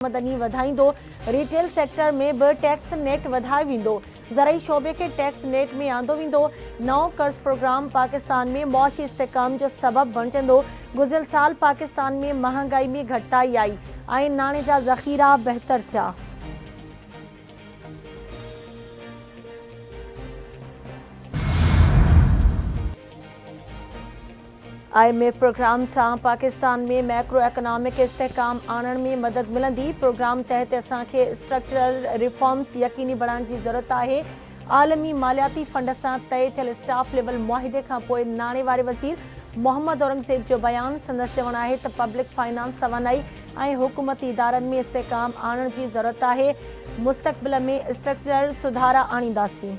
आमदनी वधाईंदो। Retail sector में बि टैक्स नेट वधायो वेंदो। ज़रई शोबे के टैक्स नेट में आंदो वेंदो। नओं कर्ज़ प्रोग्राम पाकिस्तान में मौशी इस्तेहकाम जो सबब बणजंदो। गुज़िरियल साल पाकिस्तान में महांगाई में घटिताई आई ऐं नाणे जा ज़ख़ीरा बहितर थिया। IMF प्रोग्राम से पाकिस्तान में मैक्रो इकोनॉमिक इस्तेहकाम आणण में मदद मिलंदी। प्रोग्राम तहत असांखे स्ट्रक्चरल रिफॉर्म्स यकीनी बनाइण जी ज़रूरत आहे। आलमी मालियाती फंड सां तय थियल स्टाफ लेवल मुआहिदे खां पोइ नाणे वारे वज़ीर मोहम्मद औरंगज़ेब जो बयान। संदसि चवणु आहे त पब्लिक फाइनेंस तवानाई ऐं हुकूमती इदारनि में इस्तेहकाम आणण जी ज़रूरत आहे। मुस्तक़बिल में स्ट्रक्चरल सुधारा आणींदासीं।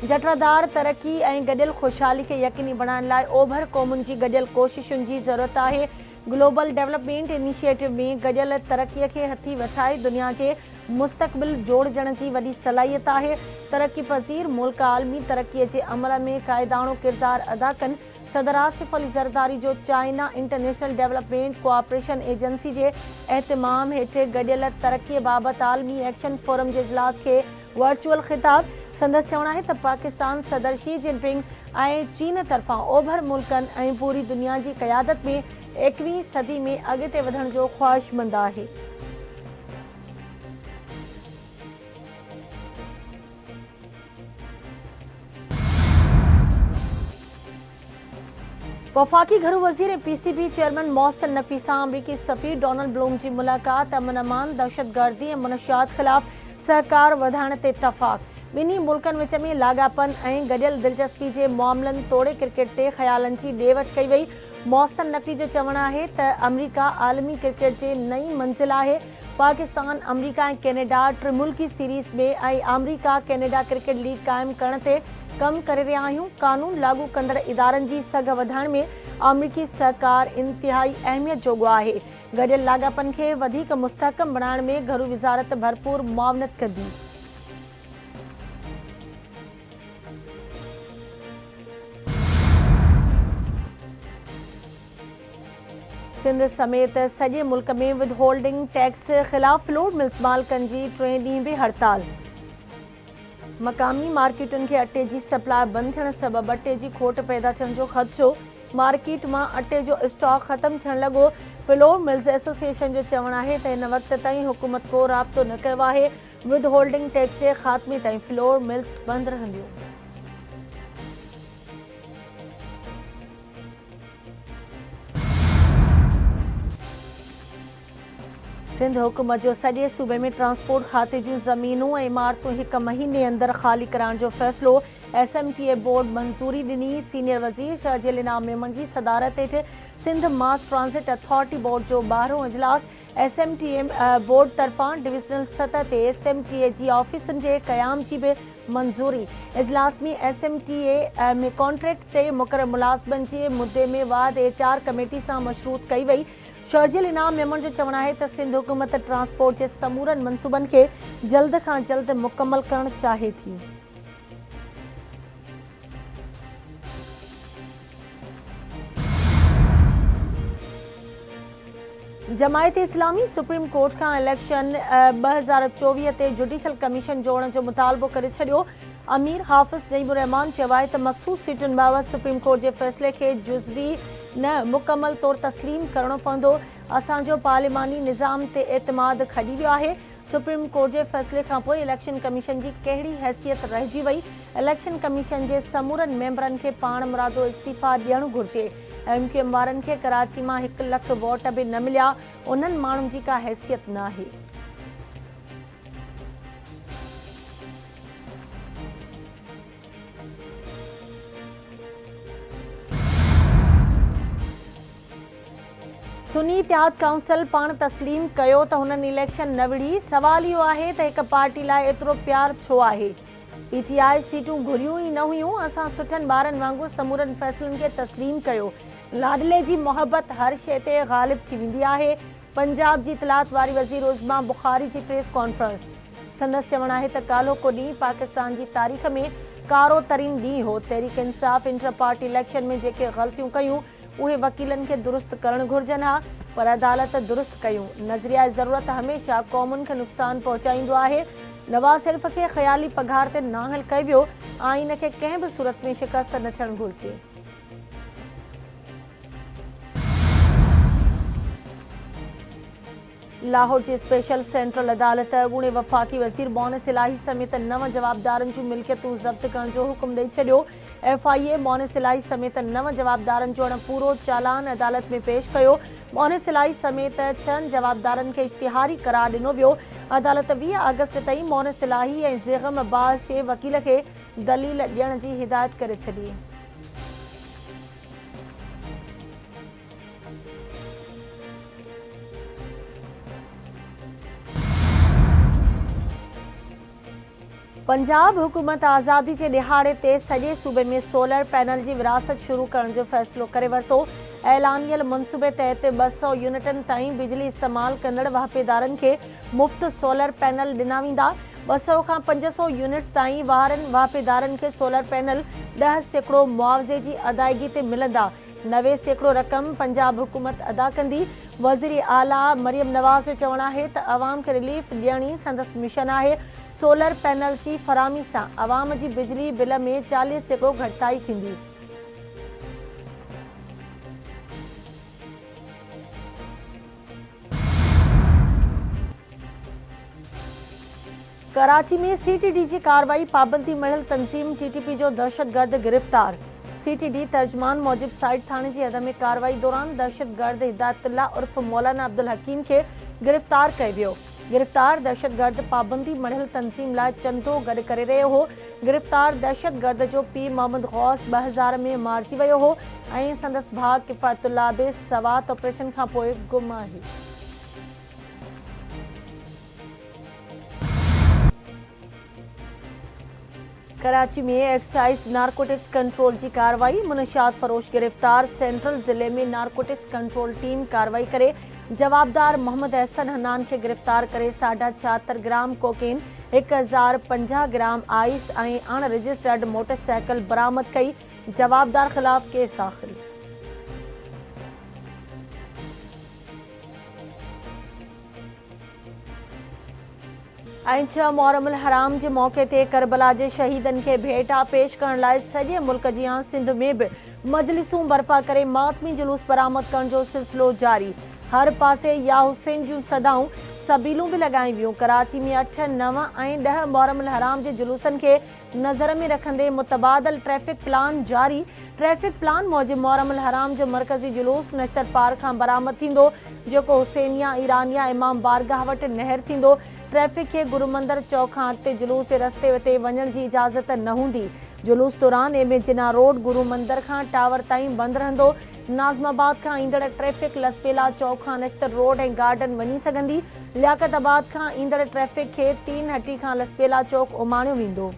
जटरादार तरक्की ऐं गडि॒यल खुशहाली खे यकीनी बणाइण लाइ ओभर क़ौमुनि जी गडि॒यल कोशिशुनि जी ज़रूरत आहे। ग्लोबल डेवलपमेंट इनिशिएटिव में गडि॒यल तरक्कीअ खे हथी वठाए दुनिया जे मुस्तक़बिल जोड़जण जी वॾी सलाहियत आहे। तरक्की पज़ीर मुल्क आलमी तरक्कीअ जे अमल में क़ाइदानो किरदार अदा कनि। सदर आसिफ अली ज़रदारी जो China International Development Cooperation Agency जे एहतमाम हेठि गडि॒यल तरक्कीअ बाबति आलमी एक्शन फोरम जे इजलास खे वर्चुअल ख़िताब। संदसि चवणु आहे त पाकिस्तान सदर शी जिनपिंग ऐं चीन तरफ़ां ओभर मुल्कनि ऐं पूरी दुनिया जी क़यादत में 21वीं सदी में अॻिते वधण जो ख़्वाहिशमंद आहे। वफ़ाक़ी घरू वज़ीर ऐं PCB चेयरमैन मोहसिन नक़वी सां अमरीकी सफ़ीर डोनाल्ड ब्लूम जी मुलाक़ात। अमन अमान, दहशतगर्दी ऐं मुनशियात ख़िलाफ़ सहकार वधाइण ते इत्तफ़ाक़। ॿिन्ही मुल्कनि विच में लाॻापन ऐं गडि॒यल दिलचस्पी जे मामलनि तोड़े क्रिकेट ते ख़्यालनि जी ॾे वठि कई वई। मोहसिन नक़वी जो चवणु आहे त अमरीका आलमी क्रिकेट जे नई मंज़िल आहे। पाकिस्तान, अमरीका ऐं कैनेडा त्रिमुल्की सीरीज़ में ऐं अमरीका कैनेडा क्रिकेट लीग क़ाइमु करण ते कमु करे रहिया आहियूं। क़ानून लागू कंदड़ इदारनि जी सघ वधाइण में अमरीकी सहकार इंतिहाई अहमियत जोॻो आहे। गडि॒यल लाॻापन खे वधीक मुस्तहकम बणाइण में घरू विज़ारत भरपूर मुआवनत कंदी। सिंध समेत सॼे मुल्क में विद होल्डिंग टैक्स ख़िलाफ़ फ्लोर मिल्स मालिकनि जी 3 ॾींहं बि हड़ताल। मक़ामी मार्केटुनि खे अटे जी सप्लाई बंदि थियण सबबि अटे जी खोट पैदा थियण जो ख़दशो। मार्केट मां अटे जो स्टॉक ख़तमु थियण लॻो। फ्लोर मिल्स एसोसिएशन जो चवणु आहे त हिन वक़्त ताईं हुकूमत को राब्तो न कयो आहे। विद होल्डिंग टैक्स जे ख़ात्मे ताईं फ्लोर मिल्स बंदि रहंदियूं। सिंध हुकूमत जो सॼे सूबे में ट्रांसपोर्ट खाते जूं ज़मीनूं ऐं इमारतूं 1 महीने अंदरि ख़ाली कराइण जो फ़ैसिलो। SMTA बोर्ड मंज़ूरी ॾिनी। सीनियर वज़ीर शहजिल इनाम मेमन जी सदारत हेठि सिंध मास ट्रांसिट अथॉरिटी बोर्ड जो 12हों इजलास। SMTA बोर्ड तरफ़ां डिविज़नल सतह ते SMTA जी ऑफिसुनि जे क़याम जी बि मंज़ूरी। इजलास में SMTA में कॉन्ट्रैक्ट ते मुक़रर मुलाज़िमनि जे मुद्दे में वाद HR कमेटी सां मशरूत कई वई। शहजिल इनाम मेमन जो चवणु आहे त सिंध हुकूमत ट्रांसपोर्ट जे समूरनि मनसूबनि खे जल्द खां जल्द मुकमल करणु चाहे थी। जमायत इस्लामी सुप्रीम कोर्ट खां इलेक्शन 2024 ते जुडिशल कमीशन जोड़ण जो मुतालबो करे छॾियो। अमीर हाफ़िज़ नईमुर रहमान चयो आहे त मख़सूस सीटुनि बाबति सुप्रीम कोर्ट जे फ़ैसिले खे जुज़वी न मुकमल तौरु तस्लीम करणो पवंदो। असांजो पार्लिमानी निज़ाम ते एतमाद खॼी वियो आहे। सुप्रीम कोर्ट जे फ़ैसिले खां पोइ इलेक्शन कमीशन जी कहिड़ी हैसियत रहिजी वई। इलेक्शन कमीशन जे समूरनि मेंबरनि खे पाण मुरादो इस्तीफ़ा ॾियणु घुरिजे। MQM वारनि खे कराची मां 1 लख वोट बि न मिलिया। उन्हनि माण्हुनि जी का हैसियत न आहे। सुन्नी इतिहाद काउंसिल पाण तस्लीम कयो त हुननि इलेक्शन न विढ़ी। सवाल इहो आहे त हिक पार्टी लाइ एतिरो प्यार छो आहे। PTI सीटूं घुरियूं ई न हुयूं। असां सुठनि ॿारनि वांगुरु समूरनि फ़ैसिलनि खे तस्लीम कयो। लाडले जी मोहबत हर शइ ते ग़ालिब थी वेंदी आहे। पंजाब जी इतलात वारी वज़ीर उज़्मा बुखारी जी प्रेस कॉन्फ्रेंस। संदसि चवणु आहे त काल्हो को ॾींहुं पाकिस्तान जी तारीख़ में कारो तरीन ॾींहुं हो। तहरीक इंसाफ़ इंटर पार्टी इलेक्शन में जेके ग़लतियूं कयूं उहे वकीलनि खे दुरुस्त करणु घुरिजनि हा, पर अदालत दुरुस्त कयूं। नज़रिया ज़रूरत हमेशह क़ौमुनि खे नुक़सानु पहुचाईंदो आहे। नवाज़ शरीफ़ खे ख़याली पघार ते नाअहल कयो वियो। आइन खे कंहिं बि सूरत में शिकस्त न थियणु घुरिजे। लाहौर जी स्पेशल सेंट्रल अदालत अॻूणे वफ़ाक़ी वज़ीर मोनिस इलाही समेत 9 जवाबदारनि जूं मिल्कियतूं ज़ब्त करण जो हुकुम ॾेई छॾियो। FIA मोनिस इलाही समेत 9 जवाबदारनि जो पूरो चालान अदालत में पेश कयो। मोनिस इलाही समेत 6 जवाबदारनि खे इश्तिहारी करार ॾिनो वियो। अदालत 20 अगस्त ताईं मोनिस इलाही ऐं ज़ेग़म अब्बास जे वकील खे दलील ॾियण जी हिदायत करे छॾी। पंजाब हुकूमत आज़ादी जे ॾिहाड़े ते सॼे सूबे में सोलर पैनल जी विरासत शुरू करण जो फ़ैसिलो करे वरितो। ऐलानियल मनसूबे तहत 200 यूनिटनि ताईं बिजली इस्तेमालु कंदड़ वाहिपेदारनि खे मुफ़्त सोलर पैनल ॾिना वेंदा। 200 खां 500 यूनिट्स ताईं वारनि वाहिपेदारनि खे सोलर पैनल 10% मुआवज़े जी अदायगी ते मिलंदा। 90% रक़म पंजाब हुकूमत अदा कंदी। वज़ीर आला मरियम नवाज़ जो चवणु आहे त अवाम खे रिलीफ ॾियणी संदसि मिशन आहे। सोलर पैनल जी फराहमी सां अवाम जी बिजली बिल में 40% घटिताई थींदी। कराची में CTD जी कार्रवाई पाबंदी मढ़ियल तंज़ीम TTP जो दहशतगर्द गिरफ़्तार। CTD तर्जमान मौजिब साइड थाणे जी हद में कार्रवाई दौरान दहशतगर्द हिदायतुल्ला उर्फ मौलाना अब्दुल हकीम खे गिरफ़्तार कयो वियो। गिरफ़्तार दहशतगर्द पाबंदी मढ़ियल तंज़ीम लाइ चंदो गॾु करे रहियो हो। गिरफ़्तार दहशतगर्द जो पीउ मोहम्मद गौस 2000 में मारिजी वियो हो ऐं संदसि भाउ किफ़ायतुल्ला बि सवात ऑपरेशन खां पोइ गुम आहे। कराची में एक्साइज नारकोटिक्स कंट्रोल जी कार्रवाई। मुनशियात फरोश गिरफ़्तार। सेंट्रल ज़िले में नारकोटिक्स कंट्रोल टीम कार्रवाई करे जवाबदार मोहम्मद अहसन हनान खे गिरफ़्तार करे 76.5 ग्राम कोकेन, 1050 ग्राम आइस ऐं अण रजिस्टर्ड मोटरसाइकिल बरामद कई। जवाबदार ख़िलाफ़ केस दाख़िल। ऐं 6 मुहर्रम हराम जे मौक़े ते करबला जे शहीदनि खे भेटा पेश करण लाइ सॼे मुल्क जी सिंध में बि मजलिसूं बर्पा करे मातमी जुलूस बरामद करण जो सिलसिलो जारी। हर पासे या हुसैन जूं सदाऊं सबीलूं बि लॻायूं वियूं। कराची में 8, 9 ऐं 10 मुहर्रम हराम जे जुलूसनि खे नज़र में रखंदे मुतबादल ट्रैफ़िक प्लान जारी। ट्रैफ़िक प्लान मूजिबि मुहर्रम हराम जो मरकज़ी जुलूस नश्तर पार खां बरामद थींदो, जेको हुसैनिया ईरानिया इमाम बारगाह वटि नहर थींदो। ट्रैफ़िक खे गुरुमंदर चौक खां अॻिते जुलूस जे रस्ते ते वञण जी इजाज़त न हूंदी। जुलूस दौरान एम ए जिना रोड गुरु मंदिर खां टावर ताईं बंदि रहंदो। नाज़माबाद खां ईंदड़ ट्रैफ़िक लसपेला चौक खां नश्तर रोड ऐं गार्डन वञी सघंदी। लियाकताबाद खां ईंदड़ ट्रैफ़िक खे तीन हटी खां लसपेला चौक उमाणियो वेंदो।